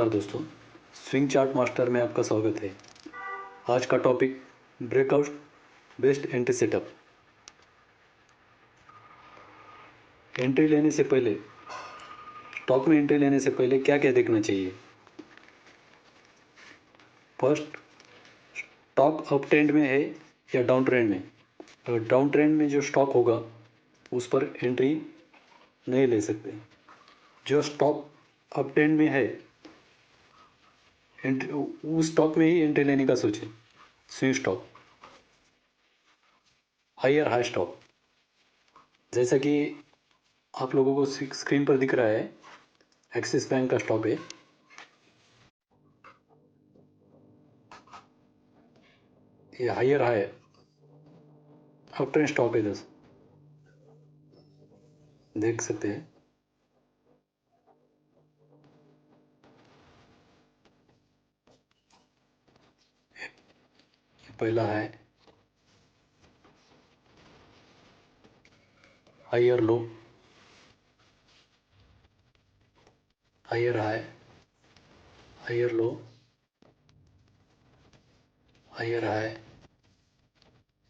दोस्तों, swing chart master में आपका स्वागत है। आज का topic breakout based entry setup. Entry लेने से पहले, स्टॉक में एंट्री लेने से पहले क्या क्या देखना चाहिए। फर्स्ट, स्टॉक अप ट्रेंड में है या डाउन ट्रेंड में। अगर डाउन ट्रेंड में जो स्टॉक होगा उस पर एंट्री नहीं ले सकते। जो स्टॉक अप ट्रेंड में है उस स्टॉक में ही एंट्री लेने का सोचें। Swing stock, higher high stock, जैसा कि आप लोगों को स्क्रीन पर दिख रहा है, एक्सिस बैंक का स्टॉक है। ये higher high up trend stock है, दोस्त देख सकते हैं। ये पहला है higher low, higher high, higher low, higher high,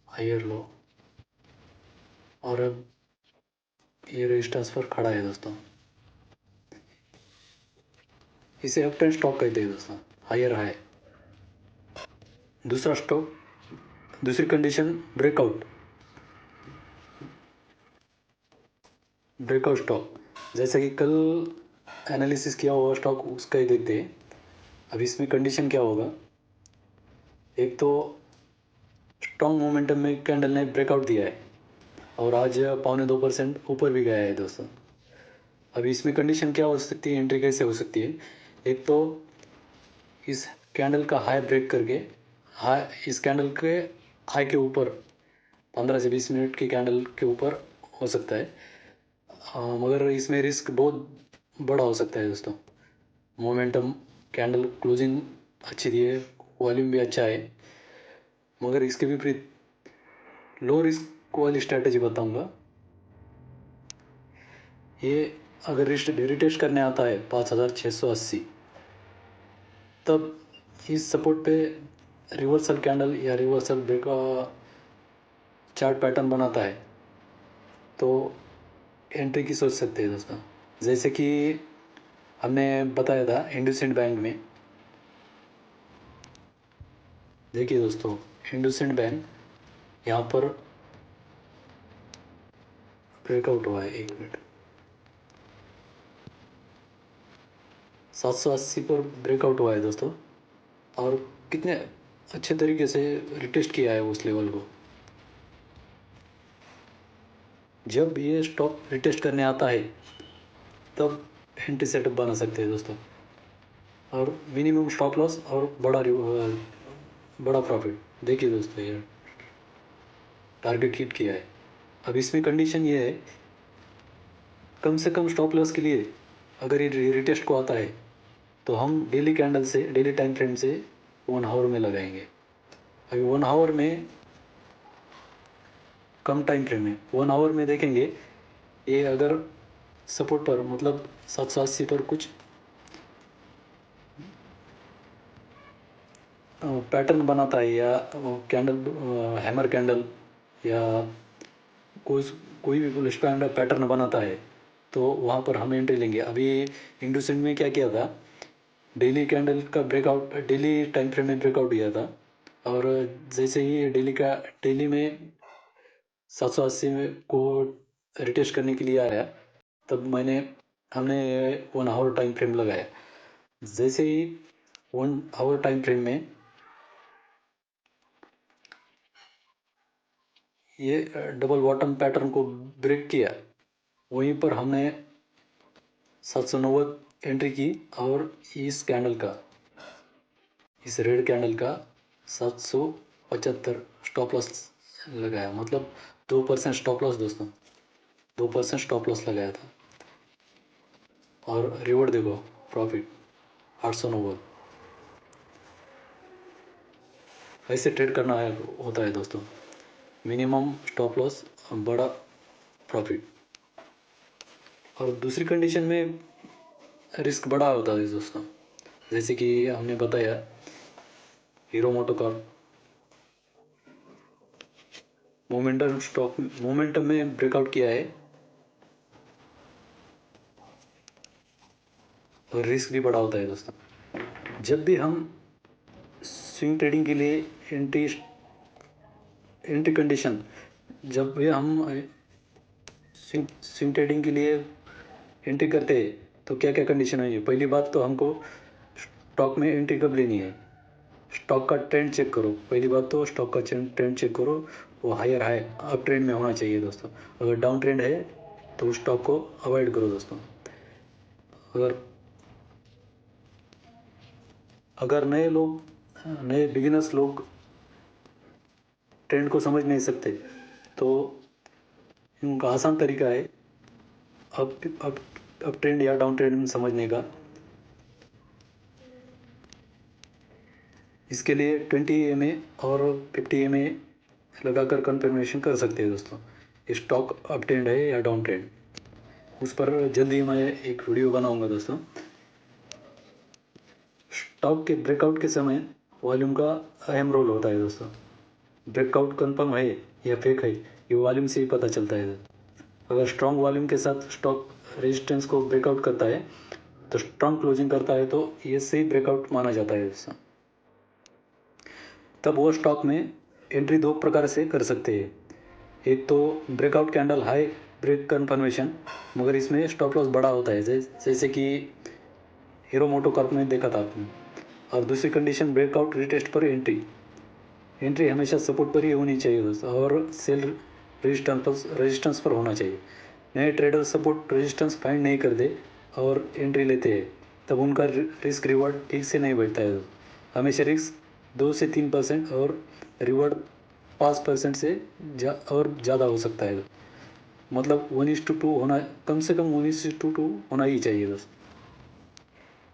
higher low, और अब ये रेजिस्टेंस पर खड़ा है दोस्तों। इसे अप ट्रेंड स्टॉक कहते हैं दोस्तों, हायर हाई। दूसरा स्टॉक, दूसरी कंडीशन ब्रेकआउट, ब्रेकआउट स्टॉक, जैसे कि कल एनालिसिस किया हुआ स्टॉक उसका ही देखते हैं। अब इसमें कंडीशन क्या होगा। एक तो स्ट्रॉन्ग मोमेंटम में कैंडल ने ब्रेकआउट दिया है और आज 0.25% ऊपर भी गया है दोस्तों। अब इसमें कंडीशन क्या हो सकती है, एंट्री कैसे हो सकती है। एक तो इस कैंडल का हाई ब्रेक करके, हाई इस कैंडल के हाई के ऊपर 15 से 20 मिनट की कैंडल के ऊपर हो सकता है। मगर इसमें रिस्क बहुत बड़ा हो सकता है दोस्तों। मोमेंटम, कैंडल क्लोजिंग अच्छी दी है, वॉल्यूम भी अच्छा है, मगर इसके विपरीत लो रिस्क वाली स्ट्रैटेजी बताऊंगा। ये अगर रिटेस्ट करने आता है 5680, तब इस सपोर्ट पे रिवर्सल कैंडल या रिवर्सल ब्रेक चार्ट पैटर्न बनाता है तो एंट्री की सोच सकते हैं दोस्तों। जैसे कि हमने बताया था इंडसइंड बैंक में। देखिए दोस्तों, इंडसइंड बैंक यहाँ पर ब्रेकआउट हुआ है। 1 मिनट, 780 पर ब्रेकआउट हुआ है दोस्तों, और कितने अच्छे तरीके से रिटेस्ट किया है उस लेवल को। जब ये स्टॉक रिटेस्ट करने आता है तब एंट्री सेटअप बना सकते हैं दोस्तों, और मिनिमम स्टॉप लॉस और बड़ा प्रॉफिट। देखिए दोस्तों, ये टारगेट हिट किया है। अब इसमें कंडीशन ये है, कम से कम स्टॉप लॉस के लिए अगर ये रिटेस्ट को आता है तो हम डेली कैंडल से, डेली टाइम फ्रेम से 1 आवर में लगाएंगे। अभी 1 आवर में, कम टाइम फ्रेम में 1 आवर में देखेंगे, ये अगर सपोर्ट पर मतलब 780 पर कुछ पैटर्न बनाता है, या कैंडल, हैमर कैंडल, या कोई कोई भी बुलिश पैटर्न बनाता है तो वहाँ पर हम एंट्री लेंगे। अभी इंडसइंड में क्या किया था, डेली कैंडल का ब्रेकआउट, डेली टाइम फ्रेम में ब्रेकआउट किया था, और जैसे ही डेली में 780 में को रिटेस्ट करने के लिए आया, तब हमने 1 आवर टाइम फ्रेम लगाया। जैसे ही 1 आवर टाइम फ्रेम में ये डबल बॉटम पैटर्न को ब्रेक किया, वहीं पर हमने 790 एंट्री की, और इस रेड कैंडल का 775 स्टॉप लॉस लगाया। मतलब 2% स्टॉप लॉस दोस्तों, 2% स्टॉप लॉस लगाया था, और रिवॉर्ड देखो, प्रॉफिट 890। ऐसे ट्रेड करना होता है दोस्तों, मिनिमम स्टॉप लॉस, बड़ा प्रॉफिट। और दूसरी कंडीशन में रिस्क बड़ा होता है दोस्तों। जैसे कि हमने बताया हीरो मोटोकॉर्प मोमेंटम में ब्रेकआउट किया है और रिस्क भी बड़ा होता है दोस्तों। जब भी हम स्विंग ट्रेडिंग के लिए एंट्री एंट्री कंडीशन जब भी हम स्विंग ट्रेडिंग के लिए एंट्री करते हैं तो क्या क्या कंडीशन है। पहली बात तो हमको स्टॉक में एंट्री कब लेनी है, स्टॉक का ट्रेंड चेक करो। पहली बात तो स्टॉक का ट्रेंड चेक करो, वो हायर हाई अप ट्रेंड में होना चाहिए दोस्तों। अगर डाउन ट्रेंड है तो उस स्टॉक को अवॉइड करो दोस्तों। अगर अगर नए बिगिनर्स लोग ट्रेंड को समझ नहीं सकते तो उनका आसान तरीका है अप ट्रेंड या डाउन ट्रेंड समझने का। इसके लिए 20 EMA और 50 EMA लगाकर कंफर्मेशन कर सकते हैं दोस्तों, स्टॉक अप ट्रेंड है या डाउन ट्रेंड। उस पर जल्दी मैं एक वीडियो बनाऊंगा दोस्तों। स्टॉक के ब्रेकआउट के समय वॉल्यूम का अहम रोल होता है दोस्तों। ब्रेकआउट कंफर्म है या फेक है ये वॉल्यूम से ही पता चलता है। अगर स्ट्रॉन्ग वॉल्यूम के साथ स्टॉक रेजिस्टेंस को ब्रेकआउट करता है तो स्ट्रॉन्ग क्लोजिंग करता है तो ये सही ब्रेकआउट माना जाता है दोस्तों। तब वो स्टॉक में एंट्री दो प्रकार से कर सकते हैं। एक तो breakout candle high break confirmation, मगर इसमें स्टॉप लॉस बड़ा होता है जैसे कि हीरो मोटोकॉर्प में देखा था आपने। और दूसरी कंडीशन ब्रेकआउट रिटेस्ट पर एंट्री हमेशा सपोर्ट पर ही होनी चाहिए दोस्तों और सेल रेजिस्टेंस पर होना चाहिए। नए ट्रेडर सपोर्ट रेजिस्टेंस फाइंड नहीं करते और एंट्री लेते हैं तब उनका रिस्क रिवॉर्ड ठीक से नहीं बैठता है। हमेशा रिस्क 2 से 3% और रिवॉर्ड 5% से और ज़्यादा हो सकता है। मतलब 1:2 होना, कम से कम 1:2 होना ही चाहिए दोस्तों।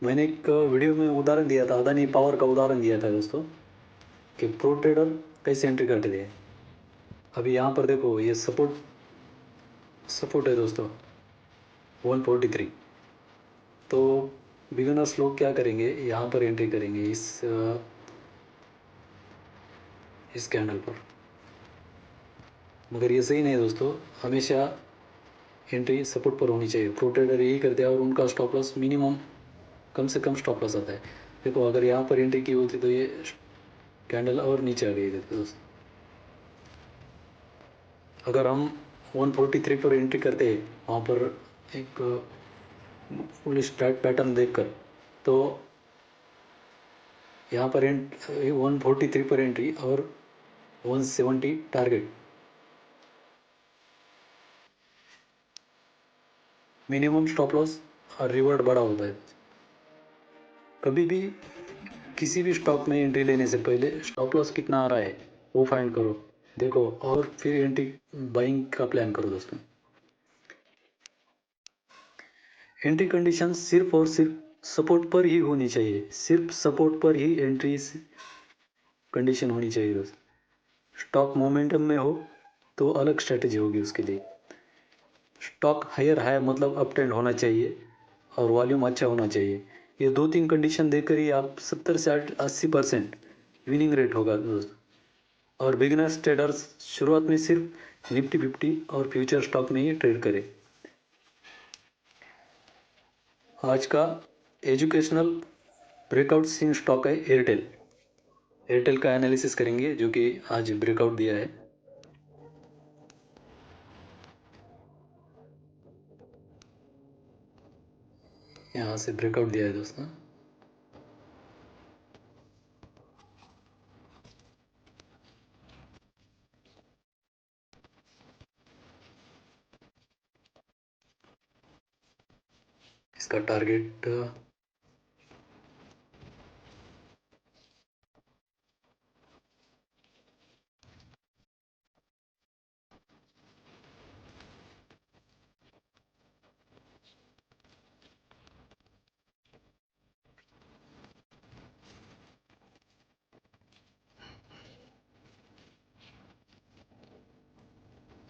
मैंने एक वीडियो में उदाहरण दिया था, अदानी पावर का उदाहरण दिया था दोस्तों कि प्रो ट्रेडर कैसे एंट्री करते थे। अभी यहाँ पर देखो ये सपोर्ट है दोस्तों 143। तो बिगिनर्स लोग क्या करेंगे, यहाँ पर एंट्री करेंगे इस कैंडल पर, मगर ये सही नहीं है दोस्तों। हमेशा एंट्री सपोर्ट पर होनी चाहिए। प्रो ट्रेडर यही करते हैं और उनका स्टॉप लॉस मिनिमम कम से कम स्टॉप लॉस आता है। देखो अगर यहाँ पर एंट्री की होती तो ये कैंडल और नीचे आ गई थी दोस्तों। अगर हम 143 पर एंट्री करते हैं वहाँ पर एक फुल स्ट्राइक पैटर्न देखकर, तो यहाँ पर 143 पर एंट्री और 170 टारगेट, मिनिमम स्टॉप लॉस और रिवॉर्ड बड़ा होता है। कभी भी किसी भी स्टॉक में एंट्री लेने से पहले स्टॉप लॉस कितना आ रहा है वो फाइंड करो, देखो और फिर एंट्री बाइंग का प्लान करो दोस्तों। एंट्री कंडीशन सिर्फ और सिर्फ सपोर्ट पर ही होनी चाहिए, सिर्फ सपोर्ट पर ही एंट्री कंडीशन होनी चाहिए दोस्तों। स्टॉक मोमेंटम में हो तो अलग स्ट्रेटेजी होगी उसके लिए। स्टॉक हायर हाई मतलब अप ट्रेंड होना चाहिए और वॉल्यूम अच्छा होना चाहिए। ये 2-3 कंडीशन देकर ही आप 70 से 80% विनिंग रेट होगा दोस्तों। और बिगिनर्स ट्रेडर्स शुरुआत में सिर्फ निफ्टी 50 और फ्यूचर स्टॉक में ही ट्रेड करें। आज का एजुकेशनल ब्रेकआउट सीन स्टॉक है एयरटेल का एनालिसिस करेंगे जो कि आज ब्रेकआउट दिया है। यहाँ से ब्रेकआउट दिया है दोस्तों। इसका टारगेट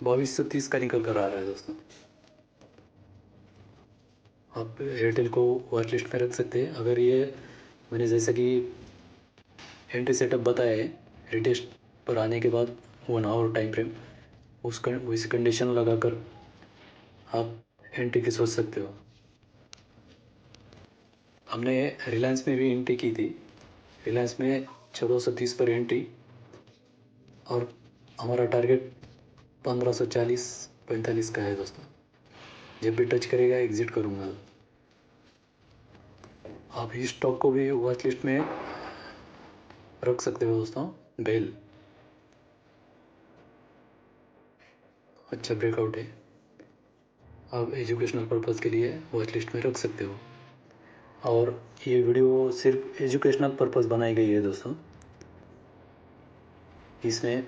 2230 का निकल कर आ रहा है दोस्तों। आप एयरटेल को वॉच लिस्ट में रख सकते हैं। अगर ये मैंने जैसा कि एंट्री सेटअप बताया है, रिटेस्ट पर आने के बाद 1 आवर टाइम फ्रेम उसी कंडीशन लगाकर आप एंट्री की सोच सकते हो। हमने रिलायंस में भी एंट्री की थी। रिलायंस में 1430 पर एंट्री और हमारा टारगेट 1540-45 का है दोस्तों। जब भी टच करेगा एग्जिट करूँगा। आप इस स्टॉक को भी वॉच लिस्ट में रख सकते हो दोस्तों। बेल अच्छा ब्रेकआउट है, आप एजुकेशनल पर्पज़ के लिए वॉच लिस्ट में रख सकते हो। और ये वीडियो सिर्फ एजुकेशनल पर्पज़ बनाई गई है दोस्तों। इसमें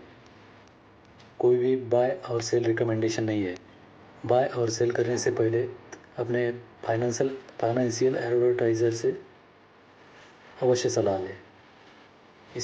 कोई भी बाय और सेल रिकमेंडेशन नहीं है। बाय और सेल करने से पहले अपने फाइनेंशियल एडवर्टाइज़र से अवश्य सलाह लें।